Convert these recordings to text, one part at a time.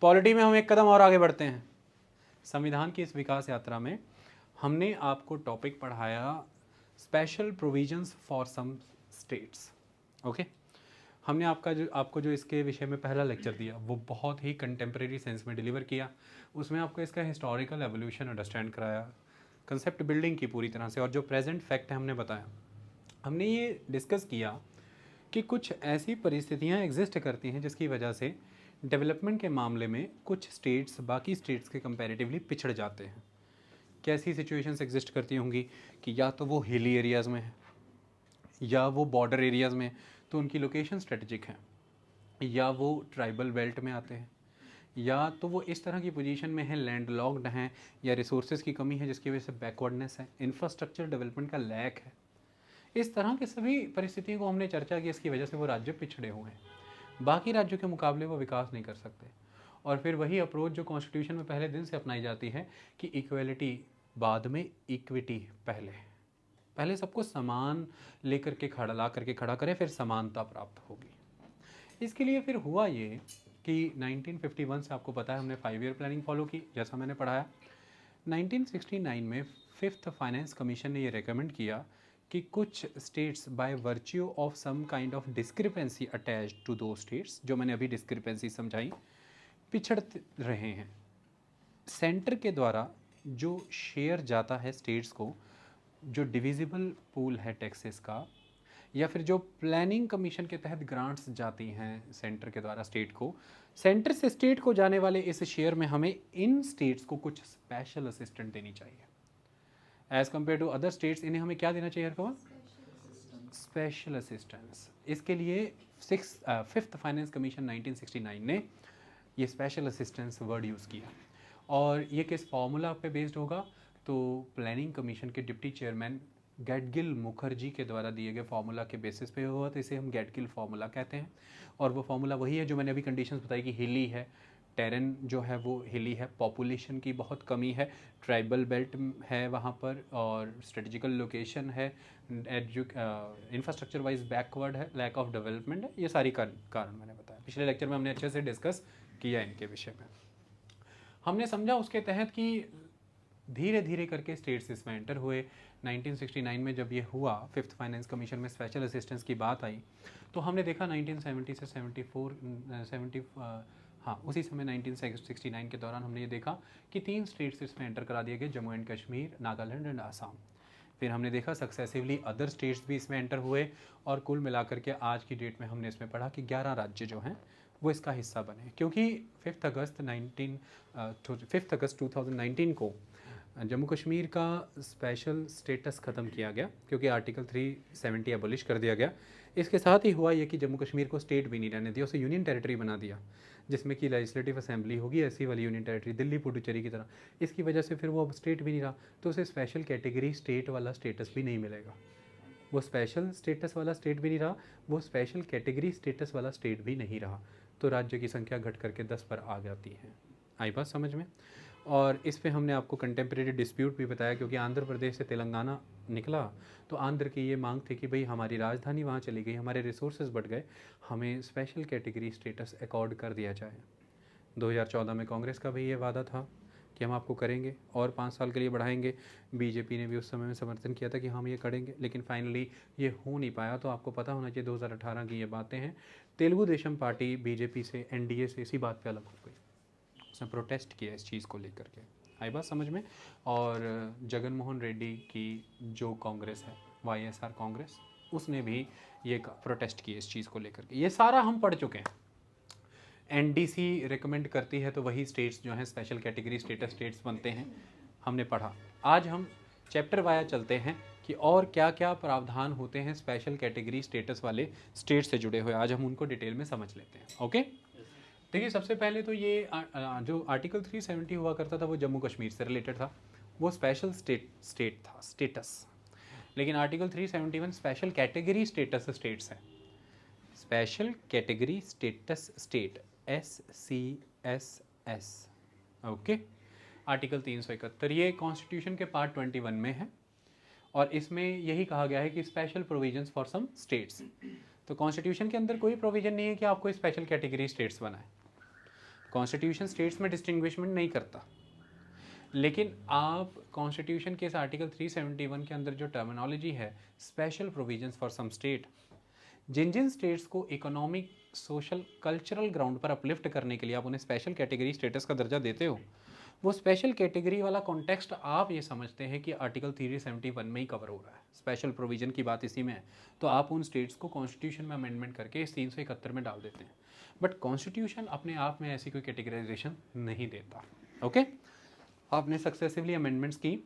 Polity में हम एक कदम और आगे बढ़ते हैं। संविधान की इस विकास यात्रा में हमने आपको टॉपिक पढ़ाया special provisions for some states. Okay, हमने आपको जो इसके विषय में पहला लेक्चर दिया वो बहुत ही कंटेम्प्रेरी सेंस में डिलीवर किया। उसमें आपको इसका हिस्टोरिकल एवोल्यूशन अंडरस्टैंड कराया, कंसेप्ट बिल्डिंग की पूरी तरह से, और जो प्रेजेंट फैक्ट है हमने बताया। हमने ये डिस्कस किया कि कुछ ऐसी परिस्थितियाँ एग्जिस्ट करती हैं जिसकी वजह से डेवलपमेंट के मामले में कुछ स्टेट्स बाकी स्टेट्स के कंपैरेटिवली पिछड़ जाते हैं। कैसी सिचुएशंस एग्जिस्ट करती होंगी कि या तो वो हिली एरियाज़ में है या वो बॉर्डर एरियाज़ में, तो उनकी लोकेशन स्ट्रेटजिक है, या वो ट्राइबल बेल्ट में आते हैं, या तो वो इस तरह की पोजीशन में है, लैंडलॉक्ड हैं, या रिसोर्सेज की कमी है जिसकी वजह से बैकवर्डनेस है, इंफ्रास्ट्रक्चर डेवलपमेंट का लैक है। इस तरह की सभी परिस्थितियों को हमने चर्चा की, इसकी वजह से वो राज्य पिछड़े हुए हैं, बाकी राज्यों के मुकाबले वो विकास नहीं कर सकते। और फिर वही अप्रोच जो कॉन्स्टिट्यूशन में पहले दिन से अपनाई जाती है कि इक्वलिटी बाद में, इक्विटी पहले, पहले सबको समान लेकर के खड़ा ला करके खड़ा करें, फिर समानता प्राप्त होगी। इसके लिए फिर हुआ ये कि 1951 से आपको पता है हमने 5 ईयर प्लानिंग फॉलो की, जैसा मैंने पढ़ाया। 1969 में 5th फाइनेंस कमीशन ने ये रेकमेंड किया कि कुछ states by virtue of some kind of discrepancy attached to दो स्टेट्स, जो मैंने अभी डिस्क्रिपेंसी समझाई, पिछड़ रहे हैं। सेंटर के द्वारा जो शेयर जाता है स्टेट्स को, जो डिविजिबल पूल है टैक्सेस का, या फिर जो प्लानिंग कमीशन के तहत ग्रांट्स जाती हैं सेंटर के द्वारा स्टेट को, सेंटर से स्टेट को जाने वाले इस शेयर में हमें इन स्टेट्स को कुछ स्पेशल असिस्टेंट देनी चाहिए as compare to other states. इन्हें हमें क्या देना चाहिए हरकवा? Special assistance. इसके लिए 5th फाइनेंस कमीशन 1969 ने ये स्पेशल असिस्टेंस वर्ड यूज़ किया। और ये किस फॉर्मूला पे बेस्ड होगा? तो प्लानिंग कमीशन के डिप्टी चेयरमैन गैडगिल मुखर्जी के द्वारा दिए गए फार्मूला के बेसिस पे हुआ, तो इसे हम गैडगिल फार्मूला कहते हैं। और वो फार्मूला वही है जो मैंने अभी कंडीशंस बताई कि हिली है, टेरेन जो है वो हिली है, पॉपुलेशन की बहुत कमी है, ट्राइबल बेल्ट है वहाँ पर, और स्ट्रेटजिकल लोकेशन है, इंफ्रास्ट्रक्चर वाइज बैकवर्ड है, लैक ऑफ डेवलपमेंट है। ये सारी कारण मैंने बताया पिछले लेक्चर में, हमने अच्छे से डिस्कस किया इनके विषय में। हमने समझा उसके तहत कि धीरे धीरे करके स्टेट्स इसमें एंटर हुए। 1969 में जब ये हुआ, 5th फाइनेंस कमीशन में स्पेशल असिस्टेंस की बात आई, तो हमने देखा 1970 से 70 हाँ उसी समय 1969 के दौरान हमने ये देखा कि 3 स्टेट्स इसमें एंटर करा दिए गए, जम्मू एंड कश्मीर, नागालैंड एंड आसाम। फिर हमने देखा सक्सेसिवली अदर स्टेट्स भी इसमें एंटर हुए, और कुल मिलाकर के आज की डेट में हमने इसमें पढ़ा कि 11 राज्य जो हैं वो इसका हिस्सा बने, क्योंकि 5 अगस्त 2019 को जम्मू कश्मीर का स्पेशल स्टेटस ख़त्म किया गया, क्योंकि आर्टिकल 370 एबोलिश कर दिया गया। इसके साथ ही हुआ ये कि जम्मू कश्मीर को स्टेट भी नहीं रहने दिया, उसे यूनियन टेरिटरी बना दिया, जिसमें कि लेजिस्लेटिव असेंबली होगी ऐसी वाली यूनियन टेरिटरी, दिल्ली पुडुचेरी की तरह। इसकी वजह से फिर वो अब स्टेट भी नहीं रहा, तो उसे स्पेशल कैटेगरी स्टेट वाला स्टेटस भी नहीं मिलेगा। वो स्पेशल स्टेटस वाला स्टेट भी नहीं रहा, वो स्पेशल कैटेगरी स्टेटस वाला स्टेट भी नहीं रहा, तो राज्य की संख्या घट करके 10 पर आ जाती है। आई बात समझ में? और इस पे हमने आपको कंटेम्प्रेरी डिस्प्यूट भी बताया, क्योंकि आंध्र प्रदेश से तेलंगाना निकला, तो आंध्र की ये मांग थी कि भाई हमारी राजधानी वहाँ चली गई, हमारे रिसोर्सेज बढ़ गए, हमें स्पेशल कैटेगरी स्टेटस अकॉर्ड कर दिया जाए। 2014 में कांग्रेस का भी ये वादा था कि हम आपको करेंगे और 5 साल के लिए बढ़ाएंगे। बीजेपी ने भी उस समय में समर्थन किया था कि हम ये करेंगे, लेकिन फाइनली ये हो नहीं पाया। तो आपको पता होना चाहिए 2018 की ये बातें हैं। तेलुगु देशम पार्टी बीजेपी से, एनडीए से इसी बात पे अलग हो गई, उसने प्रोटेस्ट किया इस चीज़ को लेकर के। आई बात समझ में? और जगन मोहन रेड्डी की जो कांग्रेस है, वाईएसआर कांग्रेस, उसने भी ये प्रोटेस्ट किया इस चीज़ को लेकर के। ये सारा हम पढ़ चुके हैं। एनडीसी रिकमेंड करती है तो वही स्टेट्स जो हैं स्पेशल कैटेगरी स्टेट्स बनते हैं, हमने पढ़ा। आज हम चैप्टर वाया चलते हैं कि और क्या क्या प्रावधान होते हैं स्पेशल कैटेगरी स्टेटस वाले स्टेट से जुड़े हुए, आज हम उनको डिटेल में समझ लेते हैं। ओके, देखिए सबसे पहले तो ये जो आर्टिकल 370 हुआ करता था वो जम्मू कश्मीर से रिलेटेड था, वो स्पेशल स्टेट था, स्टेटस। लेकिन article 371 special category status states है, special category status state, SCSS। Okay, article 371 ये कॉन्स्टिट्यूशन के पार्ट 21 में है, और इसमें यही कहा गया है कि special provisions for some states. तो कॉन्स्टिट्यूशन के अंदर कोई प्रोविजन नहीं है कि आपको स्पेशल कैटेगरी स्टेट्स बनाए। कॉन्स्टिट्यूशन स्टेट्स में डिस्टिंग्विशमेंट नहीं करता, लेकिन आप कॉन्स्टिट्यूशन के इस आर्टिकल 371 के अंदर जो टर्मिनोलॉजी है special provisions for some state, जिन जिन स्टेट्स को इकोनॉमिक, सोशल, कल्चरल ग्राउंड पर अपलिफ्ट करने के लिए आप उन्हें स्पेशल कैटेगरी स्टेटस का दर्जा देते हो, वो स्पेशल कैटेगरी वाला कॉन्टेक्स्ट आप ये समझते हैं कि आर्टिकल 371 में ही कवर हो रहा है, स्पेशल प्रोविजन की बात इसी में है, तो आप उन स्टेट्स को कॉन्स्टिट्यूशन में अमेंडमेंट करके इस 371 में डाल देते हैं। बट कॉन्स्टिट्यूशन अपने आप में ऐसी कोई कैटेगराइजेशन नहीं देता। ओके, आपने सक्सेसिवली अमेंडमेंट्स की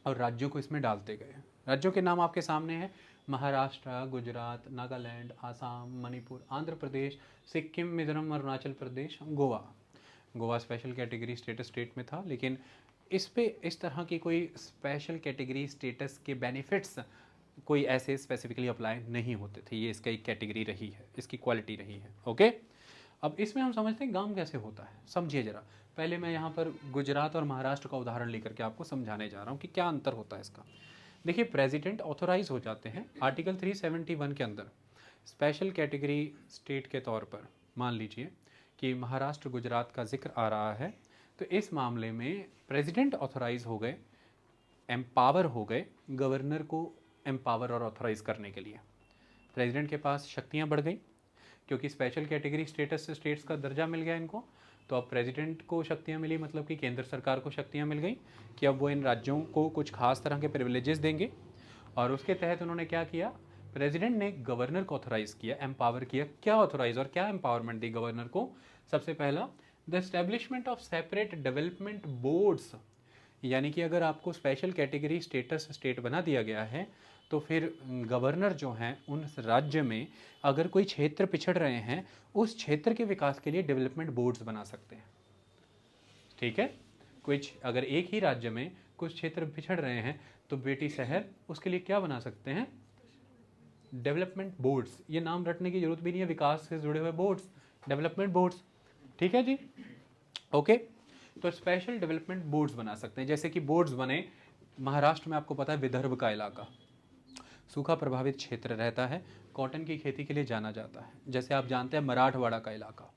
और राज्यों को इसमें डालते गए। राज्यों के नाम आपके सामने हैं, Maharashtra, Gujarat, Nagaland, Assam, Manipur, Andhra Pradesh, Sikkim, Mizoram, Arunachal Pradesh, Goa. Goa special category status state में था, लेकिन इस पे इस तरह की कोई स्पेशल कैटेगरी स्टेटस के बेनिफिट्स कोई ऐसे स्पेसिफिकली अप्लाई नहीं होते थे। ये इसका एक कैटेगरी रही है, इसकी क्वालिटी रही है। ओके, अब इसमें हम समझते हैं काम कैसे होता है। समझिए जरा, पहले मैं यहाँ पर गुजरात और महाराष्ट्र का उदाहरण लेकर के आपको समझाने जा रहा हूँ कि क्या अंतर होता है इसका। देखिए, प्रेसिडेंट ऑथोराइज हो जाते हैं आर्टिकल 371 के अंदर स्पेशल कैटेगरी स्टेट के तौर पर। मान लीजिए कि महाराष्ट्र, गुजरात का जिक्र आ रहा है, तो इस मामले में प्रेसिडेंट ऑथोराइज हो गए, एम्पावर हो गए गवर्नर को एम्पावर और ऑथोराइज करने के लिए। प्रेसिडेंट के पास शक्तियाँ बढ़ गई क्योंकि स्पेशल कैटेगरी स्टेटस से स्टेट्स का दर्जा मिल गया इनको, तो अब प्रेसिडेंट को शक्तियाँ मिली, मतलब कि केंद्र सरकार को शक्तियाँ मिल गई कि अब वो इन राज्यों को कुछ खास तरह के प्रिविलेजेस देंगे। और उसके तहत उन्होंने क्या किया, प्रेसिडेंट ने गवर्नर को ऑथोराइज किया, एम्पावर किया। क्या ऑथोराइज और क्या एम्पावरमेंट दी गवर्नर को? सबसे पहला, the establishment of separate development boards, यानी कि अगर आपको स्पेशल कैटेगरी स्टेटस स्टेट बना दिया गया है तो फिर गवर्नर जो हैं उन राज्य में अगर कोई क्षेत्र पिछड़ रहे हैं, उस क्षेत्र के विकास के लिए डेवलपमेंट बोर्ड्स बना सकते हैं। ठीक है, कुछ अगर एक ही राज्य में कुछ क्षेत्र पिछड़ रहे हैं तो बेटी शहर, उसके लिए क्या बना सकते हैं? Development boards. ये नाम रटने की जरूरत भी नहीं है, विकास से जुड़े हुए बोर्ड्स, डेवलपमेंट बोर्ड्स। ठीक है जी, ओके। तो स्पेशल डेवलपमेंट बोर्ड्स बना सकते हैं। जैसे कि बोर्ड्स बने, महाराष्ट्र में आपको पता है विदर्भ का इलाका सूखा प्रभावित क्षेत्र रहता है, कॉटन की खेती के लिए जाना जाता है। जैसे आप जानते हैं मराठवाड़ा का इलाका,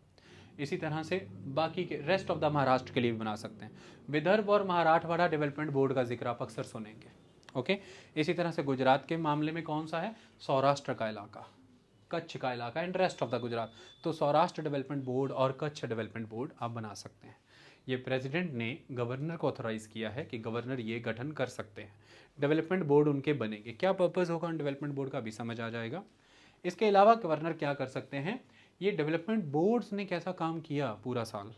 इसी तरह से बाकी के रेस्ट ऑफ द महाराष्ट्र के लिए भी बना सकते हैं। विदर्भ और मराठवाड़ा डेवलपमेंट बोर्ड का जिक्र आप अक्सर सुनेंगे। ओके, इसी तरह से गुजरात के मामले में कौन सा है? सौराष्ट्र का इलाका, कच्छ का इलाका and rest of the Gujarat. तो सौराष्ट्र डेवलपमेंट बोर्ड और कच्छ डेवलपमेंट बोर्ड आप बना सकते हैं। ये प्रेसिडेंट ने गवर्नर को ऑथोराइज किया है कि गवर्नर ये गठन कर सकते हैं। डेवलपमेंट बोर्ड उनके बनेंगे। क्या पर्पस होगा उन डेवलपमेंट बोर्ड का भी समझ आ जाएगा। इसके अलावा गवर्नर क्या कर सकते हैं, ये डेवलपमेंट बोर्ड्स ने कैसा काम किया पूरा साल,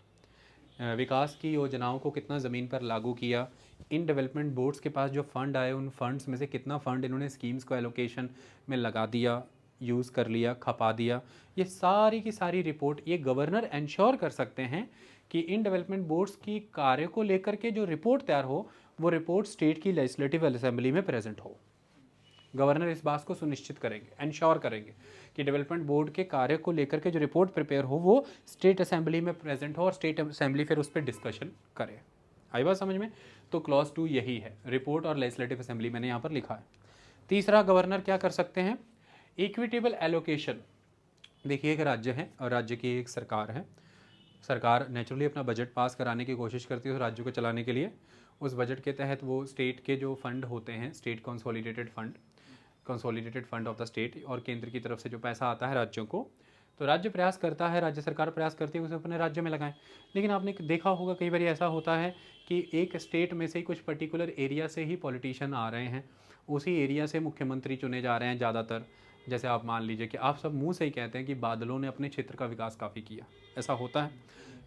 विकास की योजनाओं को कितना ज़मीन पर लागू किया, इन डेवलपमेंट बोर्ड्स के पास जो फंड आए उन फंड्स में से कितना फंड इन्होंने स्कीम्स को एलोकेशन में लगा दिया, यूज़ कर लिया, खपा दिया, ये सारी की सारी रिपोर्ट ये गवर्नर इंश्योर कर सकते हैं कि इन डेवलपमेंट बोर्ड्स की कार्य को लेकर के जो रिपोर्ट तैयार हो वो रिपोर्ट स्टेट की लेजिस्लेटिव असेंबली में प्रेजेंट हो। गवर्नर इस बात को सुनिश्चित करेंगे, इंश्योर करेंगे कि डेवलपमेंट बोर्ड के कार्य को लेकर के जो रिपोर्ट प्रिपेयर हो वो स्टेट असेंबली में प्रेजेंट हो और स्टेट असेंबली फिर उस पर डिस्कशन करे। आई बात समझ में? तो क्लॉज 2 यही है, रिपोर्ट और लेजिस्लेटिव असेंबली मैंने यहाँ पर लिखा है। तीसरा, गवर्नर क्या कर सकते हैं, इक्विटेबल एलोकेशन। देखिए, एक राज्य है और राज्य की एक सरकार है। सरकार नेचुरली अपना बजट पास कराने की कोशिश करती है उस राज्य को चलाने के लिए। उस बजट के तहत वो स्टेट के जो फंड होते हैं, state consolidated fund of the state, और केंद्र की तरफ से जो पैसा आता है राज्यों को, तो राज्य प्रयास करता है, राज्य सरकार प्रयास करती है उसे अपने राज्य में लगाएं। लेकिन आपने देखा होगा कई बार ऐसा होता है कि एक स्टेट में से ही कुछ पर्टिकुलर एरिया से ही पॉलिटिशियन आ रहे हैं, उसी एरिया से मुख्यमंत्री चुने जा रहे हैं ज़्यादातर। जैसे आप मान लीजिए कि आप सब मुंह से ही कहते हैं कि बादलों ने अपने क्षेत्र का विकास काफ़ी किया, ऐसा होता है।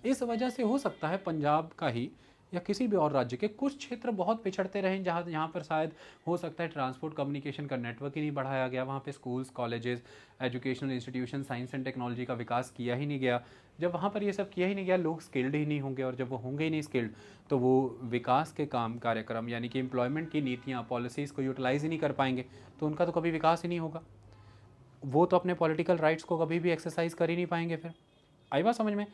इस वजह से हो सकता है पंजाब का ही या किसी भी और राज्य के कुछ क्षेत्र बहुत पिछड़ते रहें, जहाँ पर शायद हो सकता है ट्रांसपोर्ट कम्युनिकेशन का नेटवर्क ही नहीं बढ़ाया गया, वहाँ पे schools, colleges, educational institution, science and technology का विकास किया ही नहीं गया। जब वहाँ पर ये सब किया ही नहीं गया, लोग स्किल्ड ही नहीं होंगे, और जब वो होंगे ही नहीं स्किल्ड तो वो विकास के कार्यक्रम यानी कि एम्प्लॉयमेंट की नीतियाँ, पॉलिसीज़ को यूटिलाइज़ ही नहीं कर पाएंगे, तो उनका तो कभी विकास ही नहीं होगा। वो तो अपने पॉलिटिकल राइट्स को कभी भी एक्सरसाइज कर ही नहीं पाएंगे फिर। आई बात समझ में?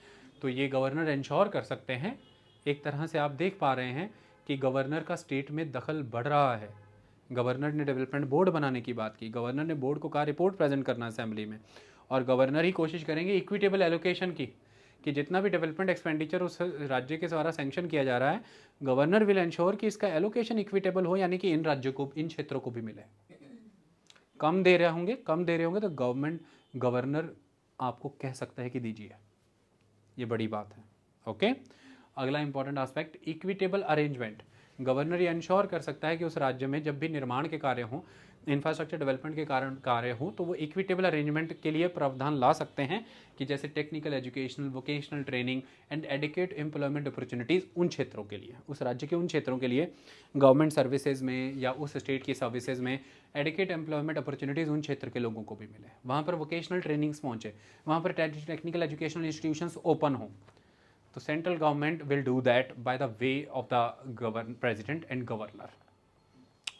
तो ये गवर्नर इंश्योर कर सकते हैं। एक तरह से आप देख पा रहे हैं कि गवर्नर का स्टेट में दखल बढ़ रहा है। गवर्नर ने डेवलपमेंट बोर्ड बनाने की बात की, गवर्नर ने बोर्ड को कहा रिपोर्ट प्रेजेंट करना असेंबली में, और गवर्नर ही कोशिश करेंगे इक्विटेबल एलोकेशन की, कि जितना भी डेवलपमेंट एक्सपेंडिचर उस राज्य के द्वारा सैंक्शन किया जा रहा है, गवर्नर विल एंश्योर कि इसका एलोकेशन इक्विटेबल हो, यानी कि इन राज्यों को, इन क्षेत्रों को भी मिले। कम दे रहे होंगे तो गवर्नर आपको कह सकता है कि दीजिए, ये बड़ी बात है। ओके, अगला important aspect, equitable arrangement. Governor ये इंश्योर कर सकता है कि उस राज्य में जब भी निर्माण के कार्य हों, इंफ्रास्ट्रक्चर डेवलपमेंट के कारण कार्य हो, तो वो इक्विटेबल अरेंजमेंट के लिए प्रावधान ला सकते हैं कि जैसे technical educational vocational training and adequate employment opportunities उन क्षेत्रों के लिए, उस राज्य के उन क्षेत्रों के लिए गवर्नमेंट सर्विसेज में या उस स्टेट की सर्विसेज में एडिकेट एम्प्लॉयमेंट अपॉर्चुनिटीज़ उन क्षेत्र के लोगों को भी मिले, वहाँ पर वोकेशनल ट्रेनिंग्स पहुँचे, वहाँ पर टेक्निकल एजुकेशनल इंस्टीट्यूशंस ओपन हों। तो central government will do that by the way of the president and governor,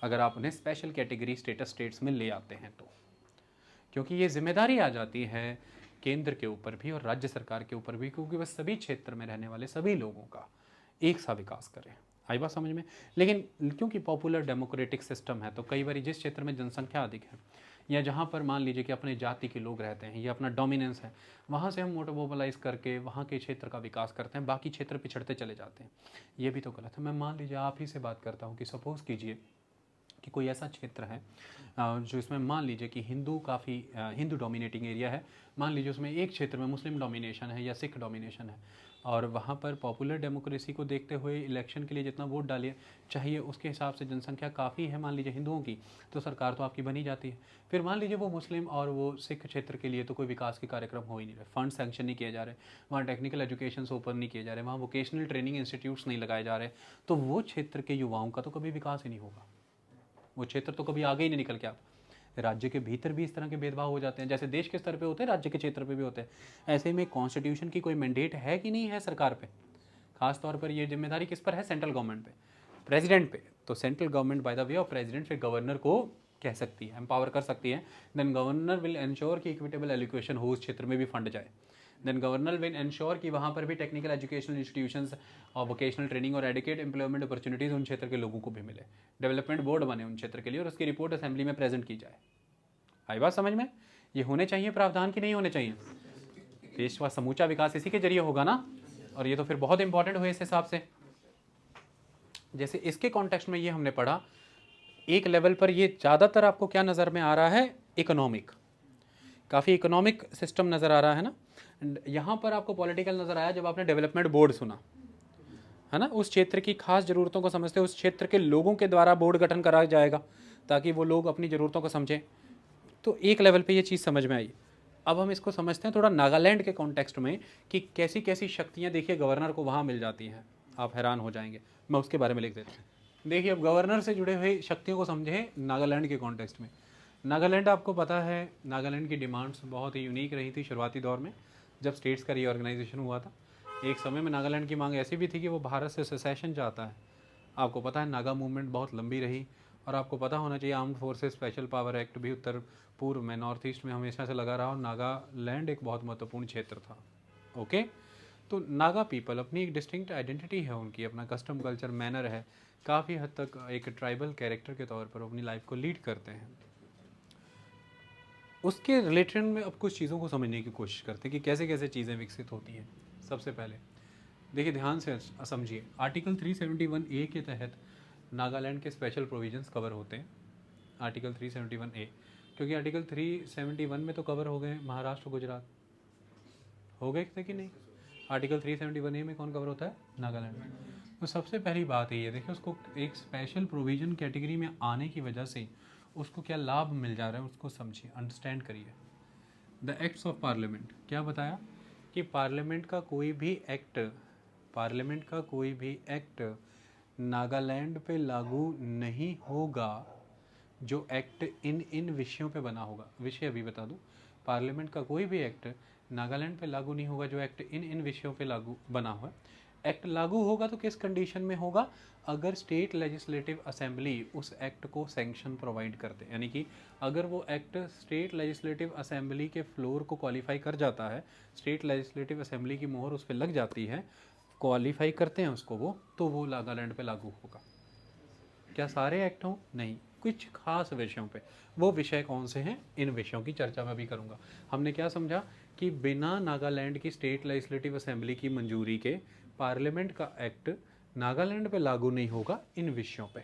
अगर आप उन्हें स्पेशल कैटेगरी स्टेटस स्टेट्स में ले आते हैं तो, क्योंकि ये जिम्मेदारी आ जाती है केंद्र के ऊपर भी और राज्य सरकार के ऊपर भी, क्योंकि वह सभी क्षेत्र में रहने वाले सभी लोगों का एक सा विकास करें। आई बात समझ में? लेकिन क्योंकि पॉपुलर डेमोक्रेटिक सिस्टम है, तो कई बार जिस क्षेत्र में जनसंख्या अधिक है या जहाँ पर मान लीजिए कि अपने जाति के लोग रहते हैं या अपना डोमिनेंस है, वहाँ से हम मोबिलाइज करके वहाँ के क्षेत्र का विकास करते हैं, बाकी क्षेत्र पिछड़ते चले जाते हैं। ये भी तो गलत है। मैं मान लीजिए आप ही से बात करता हूँ कि सपोज़ कीजिए कि कोई ऐसा क्षेत्र है जो इसमें मान लीजिए कि हिंदू डोमिनेटिंग एरिया है, मान लीजिए उसमें एक क्षेत्र में मुस्लिम डोमिनेशन है या सिख डोमिनेशन है, और वहाँ पर पॉपुलर डेमोक्रेसी को देखते हुए इलेक्शन के लिए जितना वोट डालिए चाहिए उसके हिसाब से जनसंख्या काफ़ी है मान लीजिए हिंदुओं की, तो सरकार तो आपकी बनी जाती है। फिर मान लीजिए वो मुस्लिम और वो सिख क्षेत्र के लिए तो कोई विकास के कार्यक्रम हो ही नहीं रहे, फंड सैंक्शन नहीं किए जा रहे, वहाँ टेक्निकल एजुकेशन ओपन नहीं किए जा रहे, वहाँ वोकेशनल ट्रेनिंग इंस्टीट्यूट्स नहीं लगाए जा रहे, तो वो क्षेत्र के युवाओं का तो कभी विकास ही नहीं होगा, वो क्षेत्र तो कभी आगे ही नहीं निकल के आता। राज्य के भीतर भी इस तरह के भेदभाव हो जाते हैं, जैसे देश के स्तर पे होते हैं राज्य के क्षेत्र पे भी होते हैं। ऐसे में कॉन्स्टिट्यूशन की कोई मैंडेट है कि नहीं है सरकार पे, खास तौर पर ये जिम्मेदारी किस पर है? सेंट्रल गवर्नमेंट पे, प्रेसिडेंट पे। तो central government by the way of president फिर गवर्नर को कह सकती है, एम्पावर कर सकती है, देन गवर्नर विल एंश्योर कि इक्विटेबल एलोकेशन हो, उस क्षेत्र में भी फंड जाए। देन गवर्नर विल एंश्योर कि वहाँ पर भी टेक्निकल एजुकेशनल इंस्टीट्यूशंस और वोकेशनल ट्रेनिंग और एडिकेट एम्प्लॉयमेंट अपॉर्चुनिटीज़ उन क्षेत्र के लोगों को भी मिले, डेवलपमेंट बोर्ड बने उन क्षेत्र के लिए और उसकी रिपोर्ट असेंबली में प्रेजेंट की जाए। आई बात समझ में? ये होने चाहिए प्रावधान की नहीं होने चाहिए? देश का समूचा विकास इसी के जरिए होगा ना, और ये तो फिर बहुत इंपॉर्टेंट हुए इस हिसाब से। जैसे इसके कॉन्टेक्स्ट में ये हमने पढ़ा, एक लेवल पर ये ज़्यादातर आपको क्या नज़र में आ रहा है? इकोनॉमिक, काफ़ी इकोनॉमिक सिस्टम नज़र आ रहा है ना। यहाँ पर आपको पॉलिटिकल नज़र आया जब आपने डेवलपमेंट बोर्ड सुना है ना, उस क्षेत्र की खास ज़रूरतों को समझते उस क्षेत्र के लोगों के द्वारा बोर्ड गठन कराया जाएगा ताकि वो लोग अपनी ज़रूरतों को समझें। तो एक लेवल पे ये चीज़ समझ में आई। अब हम इसको समझते हैं थोड़ा नागालैंड के कॉन्टेक्स्ट में कि कैसी कैसी शक्तियाँ देखिए गवर्नर को वहाँ मिल जाती हैं, आप हैरान हो जाएंगे। मैं उसके बारे में लिख देता हूँ। देखिए अब गवर्नर से जुड़े हुए शक्तियों को समझें नागालैंड के कॉन्टेक्स्ट में। नागालैंड आपको पता है, नागालैंड की डिमांड्स बहुत ही यूनिक रही थी शुरुआती दौर में जब स्टेट्स का रीऑर्गेनाइजेशन हुआ था। एक समय में नागालैंड की मांग ऐसी भी थी कि वो भारत से सेसेशन चाहता है। आपको पता है नागा मूवमेंट बहुत लंबी रही, और आपको पता होना चाहिए armed forces special power act भी उत्तर पूर्व में नॉर्थ ईस्ट में हमेशा से लगा रहा, और नागालैंड एक बहुत महत्वपूर्ण क्षेत्र था। ओके, तो नागा पीपल अपनी एक डिस्टिंक्ट आइडेंटिटी है, उनकी अपना कस्टम कल्चर मैनर है, काफ़ी हद तक एक ट्राइबल कैरेक्टर के तौर पर अपनी लाइफ को लीड करते हैं। उसके रिलेटेड में अब कुछ चीज़ों को समझने की कोशिश करते हैं कि कैसे कैसे चीज़ें विकसित होती हैं। सबसे पहले देखिए ध्यान से समझिए, आर्टिकल 371A के तहत नागालैंड के स्पेशल प्रोविजंस कवर होते हैं। आर्टिकल 371A, क्योंकि आर्टिकल 371 में तो कवर हो गए महाराष्ट्र गुजरात, हो गए थे कि नहीं? आर्टिकल 371A में कौन कवर होता है? नागालैंड। तो सबसे पहली बात ये देखिए, उसको एक स्पेशल प्रोविजन कैटेगरी में आने की वजह से उसको क्या लाभ मिल जा रहा है उसको समझिए, अंडरस्टैंड करिए। द एक्ट्स ऑफ पार्लियामेंट क्या बताया कि पार्लियामेंट का कोई भी एक्ट नागालैंड पे लागू नहीं होगा जो एक्ट इन विषयों पे बना होगा। विषय अभी बता दूं, पार्लियामेंट का कोई भी एक्ट नागालैंड पे लागू नहीं होगा जो एक्ट इन विषयों पे लागू बना हुआ है। एक्ट लागू होगा तो किस कंडीशन में होगा? अगर स्टेट लेजिस्लेटिव असेंबली उस एक्ट को सैंक्शन प्रोवाइड करते, यानी कि अगर वो एक्ट स्टेट लेजिस्लेटिव असेंबली के फ्लोर को क्वालिफाई कर जाता है, स्टेट लेजिस्लेटिव असेंबली की मोहर उस पर लग जाती है, क्वालिफाई करते हैं उसको वो, तो वो नागालैंड पे लागू होगा। क्या सारे एक्ट हों? नहीं, कुछ खास विषयों पे। वो विषय कौन से हैं? इन विषयों की चर्चा मैं भी करूंगा। हमने क्या समझा कि बिना नागालैंड की स्टेट लेजिस्लेटिव असेंबली की मंजूरी के पार्लियामेंट का एक्ट नागालैंड पे लागू नहीं होगा इन विषयों पे।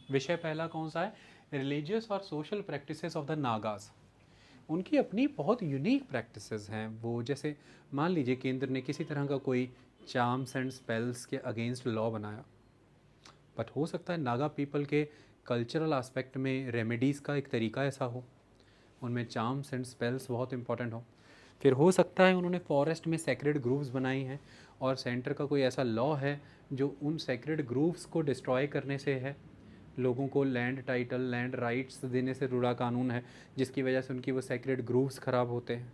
विषय पहला कौन सा है? रिलीजियस और social practices of the Nagas. उनकी अपनी बहुत यूनिक प्रैक्टिसेस हैं। वो जैसे मान लीजिए केंद्र ने किसी तरह का कोई चार्म्स एंड स्पेल्स के अगेंस्ट लॉ बनाया, बट हो सकता है नागा पीपल के कल्चरल एस्पेक्ट में रेमेडीज़ का एक तरीका ऐसा हो, उनमें चार्म्स एंड स्पेल्स बहुत इंपॉर्टेंट हो। फिर हो सकता है उन्होंने फॉरेस्ट में सेक्रेड ग्रूव्स बनाई हैं और सेंटर का कोई ऐसा लॉ है जो उन सेक्रेड ग्रूव्स को डिस्ट्रॉय करने से है, लोगों को लैंड टाइटल, लैंड राइट्स देने से जुड़ा कानून है, जिसकी वजह से उनकी वो सेक्रेड ग्रूव्स ख़राब होते हैं,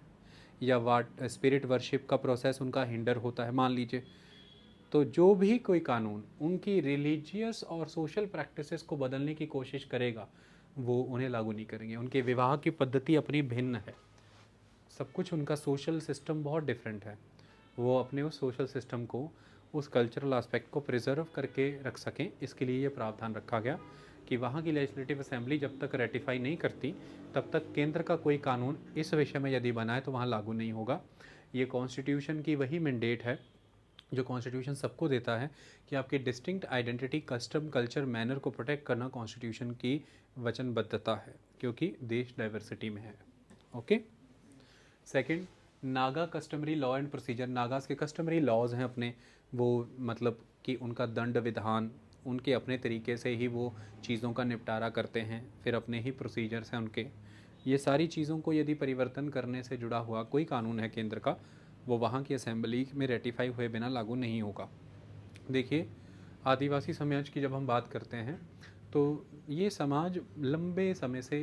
या वाट स्पिरिट वर्शिप का प्रोसेस उनका हिंडर होता है मान लीजिए। तो जो भी कोई कानून उनकी रिलीजियस और सोशल प्रैक्टिसेस को बदलने की कोशिश करेगा वो उन्हें लागू नहीं करेंगे। उनके विवाह की पद्धति अपनी भिन्न है, सब कुछ उनका सोशल सिस्टम बहुत डिफरेंट है। वो अपने उस सोशल सिस्टम को, उस कल्चरल एस्पेक्ट को प्रिजर्व करके रख सकें, इसके लिए ये प्रावधान रखा गया कि वहाँ की लेजिस्लेटिव असेंबली जब तक रेटिफाई नहीं करती तब तक केंद्र का कोई कानून इस विषय में यदि बना है तो वहाँ लागू नहीं होगा। ये कॉन्स्टिट्यूशन की वही मैंडेट है जो कॉन्स्टिट्यूशन सबको देता है कि आपकी distinct identity, custom, culture, manner को प्रोटेक्ट करना कॉन्स्टिट्यूशन की वचनबद्धता है, क्योंकि देश डाइवर्सिटी में है। Okay. Second, Naga customary law and procedure. Nagas के कस्टमरी लॉज हैं अपने, वो मतलब कि उनका दंड विधान, उनके अपने तरीके से ही वो चीज़ों का निपटारा करते हैं, फिर अपने ही प्रोसीजर्स हैं उनके। ये सारी चीज़ों को यदि परिवर्तन करने से जुड़ा हुआ कोई कानून है केंद्र का, वो वहाँ की असेंबली में रेटिफाई हुए बिना लागू नहीं होगा। देखिए, आदिवासी समाज की जब हम बात करते हैं तो ये समाज लंबे समय से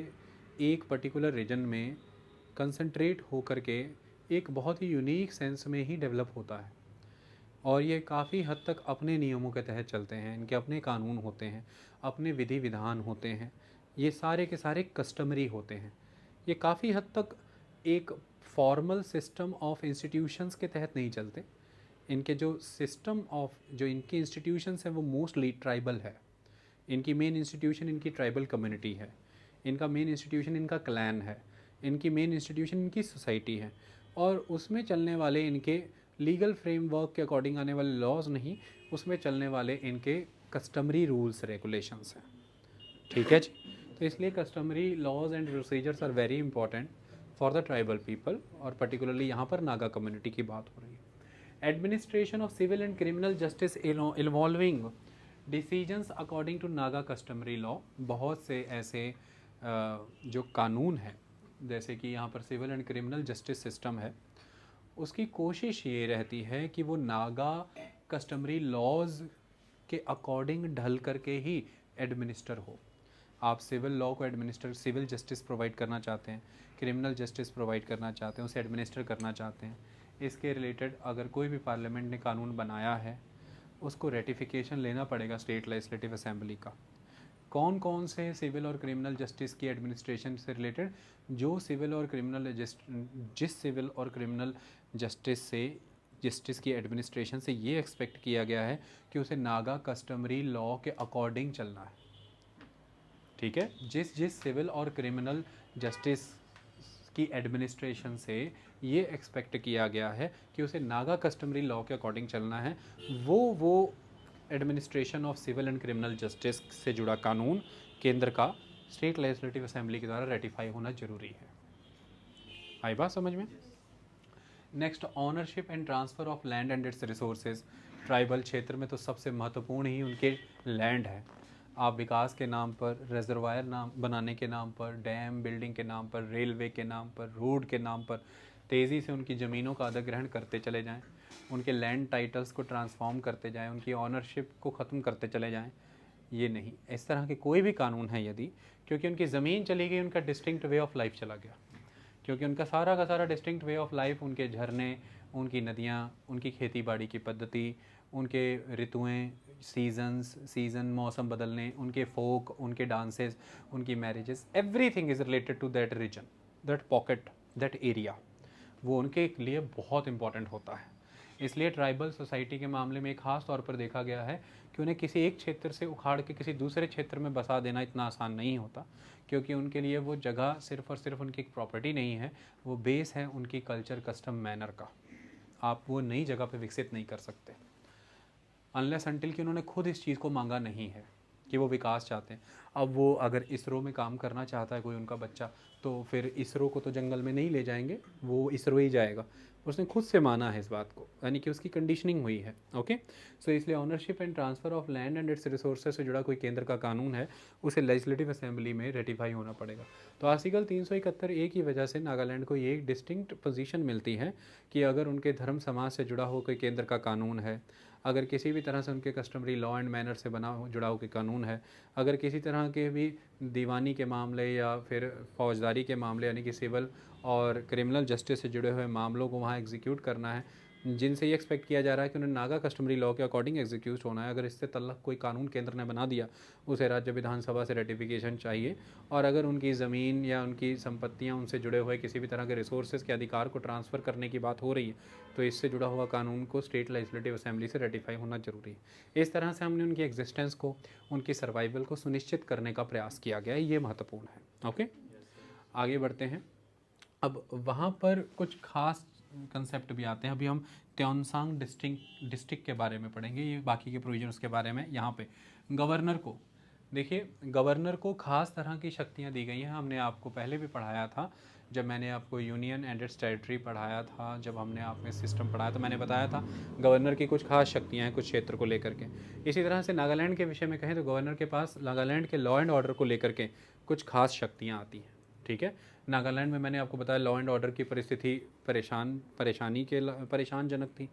एक पर्टिकुलर रीजन में कंसंट्रेट होकर के एक बहुत ही यूनिक सेंस में ही डेवलप होता है, और ये काफ़ी हद तक अपने नियमों के तहत चलते हैं। इनके अपने कानून होते हैं, अपने विधि विधान होते हैं, ये सारे के सारे कस्टमरी होते हैं। ये काफ़ी हद तक एक फॉर्मल सिस्टम ऑफ इंस्टीट्यूशंस के तहत नहीं चलते। इनके जो सिस्टम ऑफ, जो इनके इंस्टीट्यूशंस हैं वो मोस्टली ट्राइबल है। इनकी मेन इंस्टीट्यूशन इनकी ट्राइबल कम्युनिटी है, इनका मेन इंस्टीट्यूशन इनका क्लैन है, इनकी मेन इंस्टीट्यूशन इनकी सोसाइटी है, और उसमें चलने वाले इनके लीगल फ्रेमवर्क के अकॉर्डिंग आने वाले लॉज नहीं, उसमें चलने वाले इनके कस्टमरी रूल्स रेगुलेशंस हैं। ठीक है जी। तो इसलिए customary laws and procedures are very important for the tribal people, और पर्टिकुलरली यहाँ पर नागा कम्युनिटी की बात हो रही है। Administration of civil and criminal justice involving decisions according to Naga customary law. बहुत से ऐसे जो कानून हैं, जैसे कि यहाँ पर civil and criminal justice system है, उसकी कोशिश ये रहती है कि वो नागा कस्टमरी लॉज के अकॉर्डिंग ढल करके ही एडमिनिस्टर हो। आप सिविल लॉ को एडमिनिस्टर, सिविल जस्टिस प्रोवाइड करना चाहते हैं, क्रिमिनल जस्टिस प्रोवाइड करना चाहते हैं, उसे एडमिनिस्टर करना चाहते हैं, इसके रिलेटेड अगर कोई भी पार्लियामेंट ने कानून बनाया है उसको रेटिफिकेशन लेना पड़ेगा स्टेट लेजिस्लेटिव असेंबली का। कौन कौन से सिविल और क्रिमिनल जस्टिस की एडमिनिस्ट्रेशन से रिलेटेड, जो सिविल और क्रिमिनल जिस सिविल और क्रिमिनल जस्टिस की एडमिनिस्ट्रेशन से ये एक्सपेक्ट किया गया है कि उसे नागा कस्टमरी लॉ के अकॉर्डिंग चलना है। ठीक है, जिस सिविल और क्रिमिनल जस्टिस की एडमिनिस्ट्रेशन से ये एक्सपेक्ट किया गया है कि उसे नागा कस्टमरी लॉ के अकॉर्डिंग चलना है, वो administration of civil and criminal justice से जुड़ा कानून केंद्र का स्टेट लेजिस्लेटिव असेंबली के द्वारा रेटिफाई होना जरूरी है। आई बात समझ में? Next, ownership and transfer of land and it's resources. Tribal क्षेत्र में तो सबसे महत्वपूर्ण ही उनके लैंड है। आप विकास के नाम पर, रिजर्वायर नाम बनाने के नाम पर, डैम बिल्डिंग के नाम पर, रेलवे के नाम पर, रोड के नाम पर तेज़ी से उनकी ज़मीनों का अधिग्रहण करते चले जाएं, उनके लैंड टाइटल्स को ट्रांसफॉर्म करते जाएं, उनकी ऑनरशिप को ख़त्म करते चले जाएं, ये नहीं। इस तरह के कोई भी कानून है यदि, क्योंकि उनकी ज़मीन चली गई, उनका डिस्टिंक्ट वे ऑफ लाइफ चला गया, क्योंकि उनका सारा का सारा डिस्टिंक्ट वे ऑफ लाइफ, उनके झरने, उनकी नदियाँ, उनकी खेती बाड़ी की पद्धति, उनके ऋतुएं, सीज़न, मौसम बदलने, उनके फोक, उनके डांसेस, उनकी marriages, everything is related to that region, that pocket, that area, वो उनके लिए बहुत इंपॉर्टेंट होता है। इसलिए ट्राइबल सोसाइटी के मामले में ख़ास तौर पर देखा गया है कि उन्हें किसी एक क्षेत्र से उखाड़ के किसी दूसरे क्षेत्र में बसा देना इतना आसान नहीं होता, क्योंकि उनके लिए वो जगह सिर्फ़ और सिर्फ उनकी एक प्रॉपर्टी नहीं है, वो बेस है उनकी कल्चर, कस्टम, मैनर का। आप वो नई जगह पे विकसित नहीं कर सकते अनलेस अनटिल कि उन्होंने खुद इस चीज़ को मांगा नहीं है कि वो विकास चाहते हैं। अब वो अगर इसरो में काम करना चाहता है कोई उनका बच्चा, तो फिर इसरो को तो जंगल में नहीं ले जाएंगे, वो इसरो ही जाएगा। उसने खुद से माना है इस बात को, यानी कि उसकी कंडीशनिंग हुई है। ओके, सो इसलिए ownership and transfer of land and it's resources से जुड़ा कोई केंद्र का कानून है, उसे लेजिस्लेटिव असेंबली में रेटिफाई होना पड़ेगा। तो आर्टिकल 371A की वजह से नागालैंड को ये एक डिस्टिंक्ट पोजीशन मिलती है कि अगर उनके धर्म समाज से जुड़ा हो कोई केंद्र का कानून है, अगर किसी भी तरह से उनके कस्टमरी लॉ एंड मैनर से जुड़ा हो कोई कानून है, अगर किसी तरह के भी दीवानी के मामले या फिर फौजदारी के मामले यानी कि सिविल और क्रिमिनल जस्टिस से जुड़े हुए मामलों को वहाँ एग्जीक्यूट करना है, जिनसे ये एक्सपेक्ट किया जा रहा है कि उन्हें नागा कस्टमरी लॉ के अकॉर्डिंग एग्जीक्यूट होना है, अगर इससे तल्लक कोई कानून केंद्र ने बना दिया, उसे राज्य विधानसभा से रेटिफिकेशन चाहिए। और अगर उनकी ज़मीन या उनकी संपत्तियां उनसे जुड़े हुए किसी भी तरह के रिसोर्सेज के अधिकार को ट्रांसफ़र करने की बात हो रही है, तो इससे जुड़ा हुआ कानून को स्टेट लेजिस्लेटिव असेंबली से रेटिफाई होना जरूरी है। इस तरह से हमने उनकी एग्जिस्टेंस को, उनकी सर्वाइवल को सुनिश्चित करने का प्रयास किया गया है, ये महत्वपूर्ण है। ओके, आगे बढ़ते हैं। अब वहाँ पर कुछ खास कंसेप्ट भी आते हैं। अभी हम त्योंसांग डिस्ट्रिक्ट के बारे में पढ़ेंगे, ये बाकी के प्रोविजन्स के बारे में। यहाँ पे गवर्नर को देखिए, गवर्नर को खास तरह की शक्तियाँ दी गई हैं। हमने आपको पहले भी पढ़ाया था, जब मैंने आपको यूनियन एंड इट्स टेरिटरी पढ़ाया था, जब हमने आपने सिस्टम पढ़ाया तो मैंने बताया था गवर्नर की कुछ खास शक्तियाँ हैं कुछ क्षेत्र को लेकर के। इसी तरह से नागालैंड के विषय में कहें तो गवर्नर के पास नागालैंड के लॉ एंड ऑर्डर को लेकर के कुछ खास शक्तियाँ आती हैं। ठीक है, नागालैंड में मैंने आपको बताया लॉ एंड ऑर्डर की परिस्थिति परेशानजनक थी।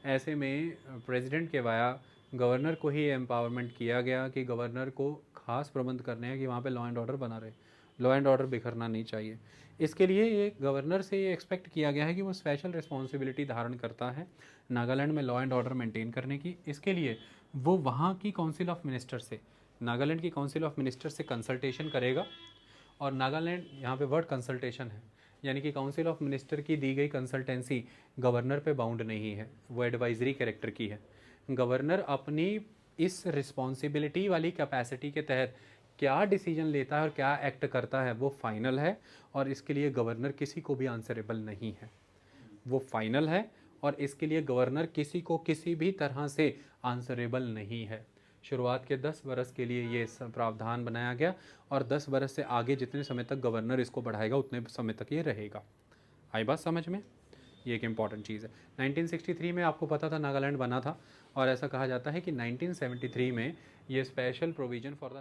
ऐसे में प्रेसिडेंट के वाया गवर्नर को ही एम्पावरमेंट किया गया कि गवर्नर को खास प्रबंध करने हैं कि वहाँ पे लॉ एंड ऑर्डर बना रहे, लॉ एंड ऑर्डर बिखरना नहीं चाहिए। इसके लिए ये गवर्नर से ये एक्सपेक्ट किया गया है कि वो स्पेशल रिस्पॉन्सिबिलिटी धारण करता है नागालैंड में लॉ एंड ऑर्डर मेंटेन करने की। इसके लिए वो वहाँ की काउंसिल ऑफ मिनिस्टर से, नागालैंड की काउंसिल ऑफ मिनिस्टर से कंसल्टेशन करेगा। और नागालैंड, यहाँ पे वर्ड कंसल्टेशन है, यानी कि काउंसिल ऑफ मिनिस्टर की दी गई कंसल्टेंसी गवर्नर पे बाउंड नहीं है, वो एडवाइजरी कैरेक्टर की है। गवर्नर अपनी इस रिस्पॉन्सिबिलिटी वाली कैपेसिटी के तहत क्या डिसीजन लेता है और क्या एक्ट करता है वो फाइनल है, और इसके लिए गवर्नर किसी को भी आंसरेबल नहीं है। वो फाइनल है और इसके लिए गवर्नर किसी को किसी भी तरह से आंसरेबल नहीं है। शुरुआत के 10 बरस के लिए ये प्रावधान बनाया गया, और 10 बरस से आगे जितने समय तक गवर्नर इसको बढ़ाएगा उतने समय तक ये रहेगा। आई बात समझ में? ये एक इम्पॉर्टेंट चीज़ है। 1963 में आपको पता था नागालैंड बना था, और ऐसा कहा जाता है कि 1973 में ये स्पेशल प्रोविजन फॉर द